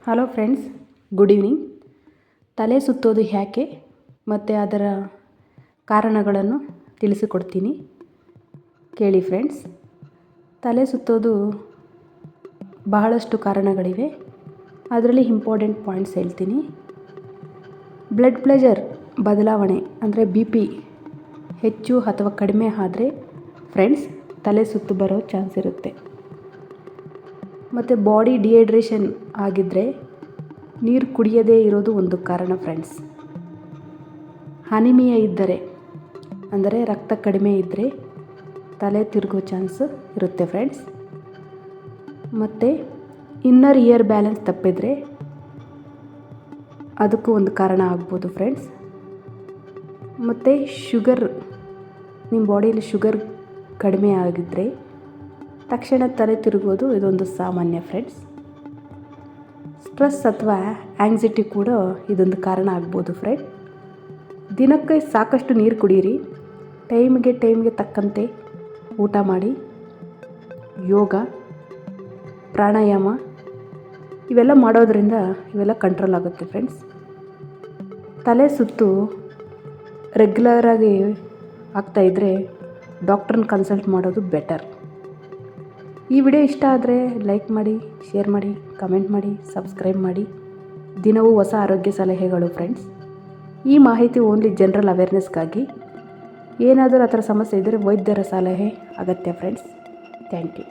Hello friends, good evening. ತಲೆ ಸುತ್ತೋದು ಯಾಕೆ ಮತ್ತು ಅದರ ಕಾರಣಗಳನ್ನು ತಿಳಿಸಿಕೊಡ್ತೀನಿ, ಕೇಳಿ ಫ್ರೆಂಡ್ಸ್. ತಲೆ ಸುತ್ತೋದು ಬಹಳಷ್ಟು ಕಾರಣಗಳಿವೆ. ಅದರಲ್ಲಿ ಇಂಪಾರ್ಟೆಂಟ್ ಪಾಯಿಂಟ್ಸ್ ಹೇಳ್ತೀನಿ. ಬ್ಲಡ್ ಪ್ರೆಷರ್ ಬದಲಾವಣೆ ಅಂದರೆ BP ಹೆಚ್ಚು ಅಥವಾ ಕಡಿಮೆ ಆದರೆ ಫ್ರೆಂಡ್ಸ್ ತಲೆ ಸುತ್ತು ಬರೋ ಚಾನ್ಸ್ ಇರುತ್ತೆ. ಮತ್ತು ಬಾಡಿ ಡಿಹೈಡ್ರೇಷನ್ ಆಗಿದ್ದರೆ ನೀರು ಕುಡಿಯದೇ ಇರೋದು ಒಂದು ಕಾರಣ ಫ್ರೆಂಡ್ಸ್. ಅನಿಮಿಯಾ ಇದ್ದರೆ ಅಂದರೆ ರಕ್ತ ಕಡಿಮೆ ಇದ್ದರೆ ತಲೆ ತಿರುಗೋ ಚಾನ್ಸ್ ಇರುತ್ತೆ ಫ್ರೆಂಡ್ಸ್. ಮತ್ತು ಇನ್ನರ್ ಇಯರ್ ಬ್ಯಾಲೆನ್ಸ್ ತಪ್ಪಿದರೆ ಅದಕ್ಕೂ ಒಂದು ಕಾರಣ ಆಗ್ಬೋದು ಫ್ರೆಂಡ್ಸ್. ಮತ್ತು ಶುಗರ್, ನಿಮ್ಮ ಬಾಡಿಯಲ್ಲಿ ಶುಗರ್ ಕಡಿಮೆ ಆಗಿದ್ದರೆ ತಕ್ಷಣ ತಲೆ ತಿರುಗೋದು ಇದೊಂದು ಸಾಮಾನ್ಯ ಫ್ರೆಂಡ್ಸ್. ಸ್ಟ್ರೆಸ್ ಅಥವಾ ಆ್ಯಂಗ್ಸೈಟಿ ಕೂಡ ಇದೊಂದು ಕಾರಣ ಆಗ್ಬೋದು ಫ್ರೆಂಡ್. ದಿನಕ್ಕೆ ಸಾಕಷ್ಟು ನೀರು ಕುಡೀರಿ, ಟೈಮ್ಗೆ ತಕ್ಕಂತೆ ಊಟ ಮಾಡಿ, ಯೋಗ, ಪ್ರಾಣಾಯಾಮ ಇವೆಲ್ಲ ಮಾಡೋದ್ರಿಂದ ಇವೆಲ್ಲ ಕಂಟ್ರೋಲ್ ಆಗುತ್ತೆ ಫ್ರೆಂಡ್ಸ್. ತಲೆ ಸುತ್ತು ರೆಗ್ಯುಲರಾಗಿ ಆಗ್ತಾಯಿದ್ರೆ ಡಾಕ್ಟ್ರನ್ನ ಕನ್ಸಲ್ಟ್ ಮಾಡೋದು ಬೆಟರ್. ಈ ವಿಡಿಯೋ ಇಷ್ಟ ಆದರೆ ಲೈಕ್ ಮಾಡಿ, ಶೇರ್ ಮಾಡಿ, ಕಮೆಂಟ್ ಮಾಡಿ, ಸಬ್ಸ್ಕ್ರೈಬ್ ಮಾಡಿ. ದಿನವೂ ಹೊಸ ಆರೋಗ್ಯ ಸಲಹೆಗಳು ಫ್ರೆಂಡ್ಸ್. ಈ ಮಾಹಿತಿ ಓನ್ಲಿ ಜನರಲ್ ಅವೇರ್ನೆಸ್ಗಾಗಿ. ಏನಾದರೂ ಆ ಥರ ಸಮಸ್ಯೆ ಇದ್ದರೆ ವೈದ್ಯರ ಸಲಹೆ ಅಗತ್ಯ ಫ್ರೆಂಡ್ಸ್. Thank you.